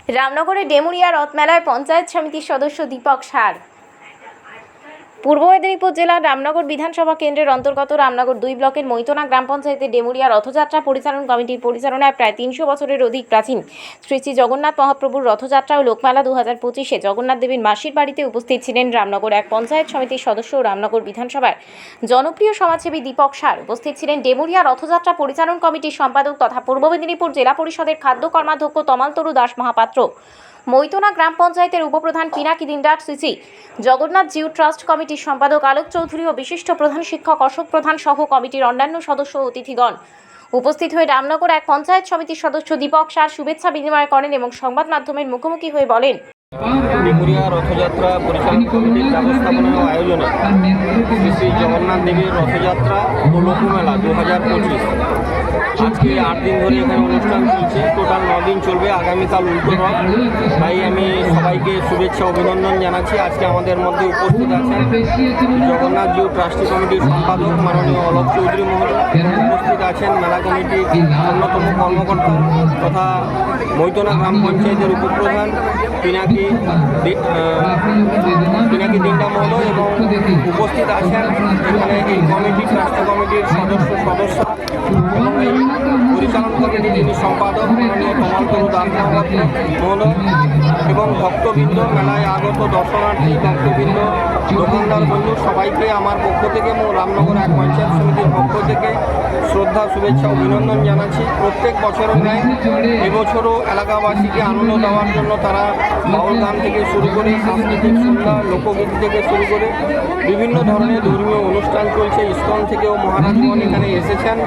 রামনগরে ডেমুরিয়া রথমেলায় পঞ্চায়েত সমিতির সদস্য দীপক সার। পূর্ব মেদিনীপুর জেলার রামনগর বিধানসভা কেন্দ্রের অন্তর্গত রামনগর 2 ব্লকের মৈতনা গ্রাম পঞ্চায়েতের ডেমুরিয়া রথযাত্রা পরিচালন কমিটির পরিচালনায় প্রায় 300 বছরের অধিক প্রাচীন শ্রী শ্রী জগন্নাথ মহাপ্রভুর রথযাত্রা ও লোকমেলা 2025-এ জগন্নাথ দেবীর মাসির বাড়িতে উপস্থিত ছিলেন রামনগর এক পঞ্চায়েত সমিতির সদস্য ও রামনগর বিধানসভার জনপ্রিয় সমাজসেবী দীপক সার। উপস্থিত ছিলেন ডেমুরিয়া রথযাত্রা পরিচালন কমিটির সম্পাদক তথা পূর্ব মেদিনীপুর জেলা পরিষদের খাদ্য কর্মাধ্যক্ষ তমালতরু দাস মহাপাত্র, মৈতনা গ্রাম পঞ্চায়েতের উপপ্রধান পিনাকি দিনদার, সিসি জগন্নাথ জিউ ট্রাস্ট কমিটির সম্পাদক আলোক চৌধুরী ও বিশিষ্ট প্রধান শিক্ষক অশোক প্রধান সহ কমিটির অন্যান্য সদস্য ও অতিথিগণ উপস্থিত হয়ে রামনগর এক পঞ্চায়েত সমিতির সদস্য দীপক সার শুভেচ্ছা বিনিময় করেন এবং সংবাদ মাধ্যমের মুখোমুখি হয়ে বলেন, ডেমুরিয়া রথযাত্রা পরিচালন কমিটির ব্যবস্থাপনা ও আয়োজনে শ্রী শ্রী জগন্নাথ দেবীর রথযাত্রা ও লোকমেলা 2025 আজকে 8 দিন ধরে এখানে অনুষ্ঠান চলছে। টোটাল 9 দিন চলবে। আগামীকাল উল্টো রথ। তাই আমি সবাইকে শুভেচ্ছা অভিনন্দন জানাচ্ছি। আজকে আমাদের মধ্যে উপস্থিত আছেন জগন্নাথ জিউ ট্রাস্টি কমিটির সম্পাদক মাননীয় আলোক চৌধুরী মহোদয়, উপস্থিত আছেন মেলা কমিটির অন্যতম কর্মকর্তা তথা মৈতনা গ্রাম পঞ্চায়েতের উপপ্রধান পিনাকি দিনদা মহোদয় এবং উপস্থিত আছেন এখানে এই কমিটি ট্রাস্টি কমিটির সদস্য এবং এই পরিচালন কমিটির যিনি সম্পাদক মাননীয় তমালতরু দাস মহোদয় এবং ভক্তবৃন্দ, মেলায় আগত দর্শনার্থী ভক্তবৃন্দ, দোকানদার বন্ধু সবাইকে আমার পক্ষ থেকে এবং রামনগর এক পঞ্চায়েত সমিতির পক্ষ থেকে শ্রদ্ধা, শুভেচ্ছা, অভিনন্দন জানাচ্ছি। প্রত্যেক বছরের ন্যায় এবছরও এলাকাবাসীকে আনন্দ দেওয়ার জন্য তারা বাউল গান থেকে শুরু করে সাংস্কৃতিক সন্ধ্যা, লোকগীত থেকে শুরু করে বিভিন্ন ধরনের ধর্মীয় অনুষ্ঠান চলছে। ইস্কন থেকেও মহারাজগণ এখানে এসেছেন।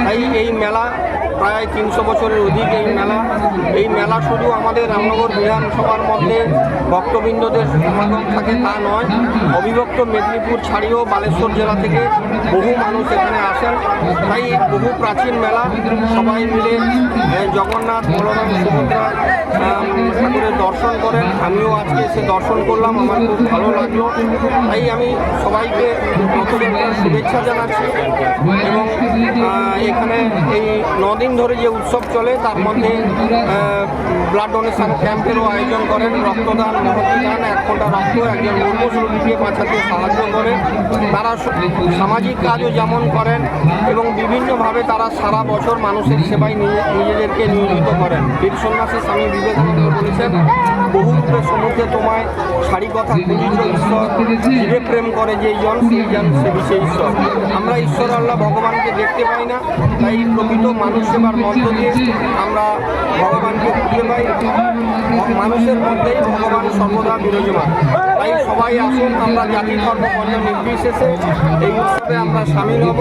তাই এই মেলা প্রায় 300 বছরের অধিক এই মেলা শুধু আমাদের রামনগর বিধানসভার মধ্যে ভক্তবৃন্দদের সমাগম থাকে তা নয়, অবিভক্ত মেদিনীপুর ছাড়িয়েও বালেশ্বর জেলা থেকে বহু মানুষ এখানে আসেন। তাই বহু প্রাচীন মেলা, সবাই মিলে জগন্নাথ, বলরাম, সুভদ্রা ঠাকুরের দর্শন করেন। আমিও আজকে এসে দর্শন করলাম, আমার খুব ভালো লাগলো। তাই আমি সবাইকে রথযাত্রার শুভেচ্ছা জানাচ্ছি এবং এখানে এই 9 দিন ধরে যে উৎসব চলে তার মধ্যে ব্লাড ডোনেশন ক্যাম্পেরও আয়োজন করেন। রক্তদান, মহতিদান, 1 ফোঁটা রক্ত একজন মুমূর্ষ রোগীকে বাঁচাতে সাহায্য করেন। তারা সামাজিক কাজও যেমন করেন এবং বিভিন্নভাবে তারা সারা বছর মানুষের সেবায় নিজেদেরকে নিয়োজিত করেন। বীর সন্ন্যাসী স্বামী বিবেকানন্দ বলেছেন, বহু রূপে সমুদ্রে তোমায় সারি কথা খুঁজিত ঈশ্বর, জীবে প্রেম করে যেই জন সেই জন সে বিষয়ে ঈশ্বর। আমরা ঈশ্বর আল্লাহ ভগবানকে দেখতে পাই না, তাই প্রকৃত মানুষ সেবার মধ্য দিয়ে আমরা ভগবানকে খুঁজে পাই। মানুষের মধ্যেই ভগবান সর্বদা বিরাজমান। তাই সবাই আসুন, আমরা জাতি ধর্ম বর্ণ নির্বিশেষে এই উৎসবে আমরা সামিল হব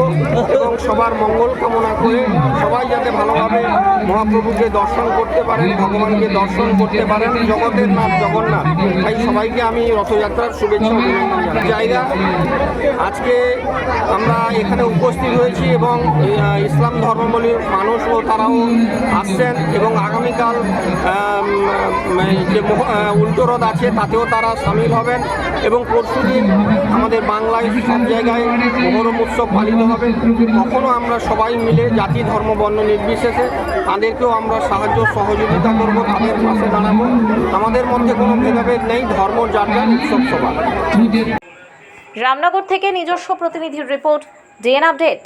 এবং সবার মঙ্গল কামনা করে সবাই যাতে ভালোভাবে মহাপ্রভুকে দর্শন করতে পারেন, ভগবানকে দর্শন করতে পারেন। জগতের নাথ জগন্নাথ। তাই সবাইকে আমি রথযাত্রার শুভেচ্ছা অভিনন্দন জানাই। জায়গা আজকে আমরা এখানে উপস্থিত হয়েছি এবং ইসলাম ধর্মাবলম্বী মানুষও তারাও আসছেন এবং আগামীকাল যে উল্টো রথ আছে তাতেও তারা সামিল হবেন এবং পরশুদিন আমাদের বাংলায় সব জায়গায় মহরম উৎসব পালিত হবে। তখনও আমরা সবাই মিলে জাতি ধর্ম বর্ণ নির্বিশেষে তাদেরকেও আমরা সাহায্য সহযোগিতা করব, তাদের পাশে দাঁড়াবো। আমাদের মধ্যে কোনো ভেদাভেদ নেই, ধর্ম যার যার, উৎসব সবার। রামনগর থেকে নিজস্ব প্রতিনিধির রিপোর্ট, ডিএন আপডেট।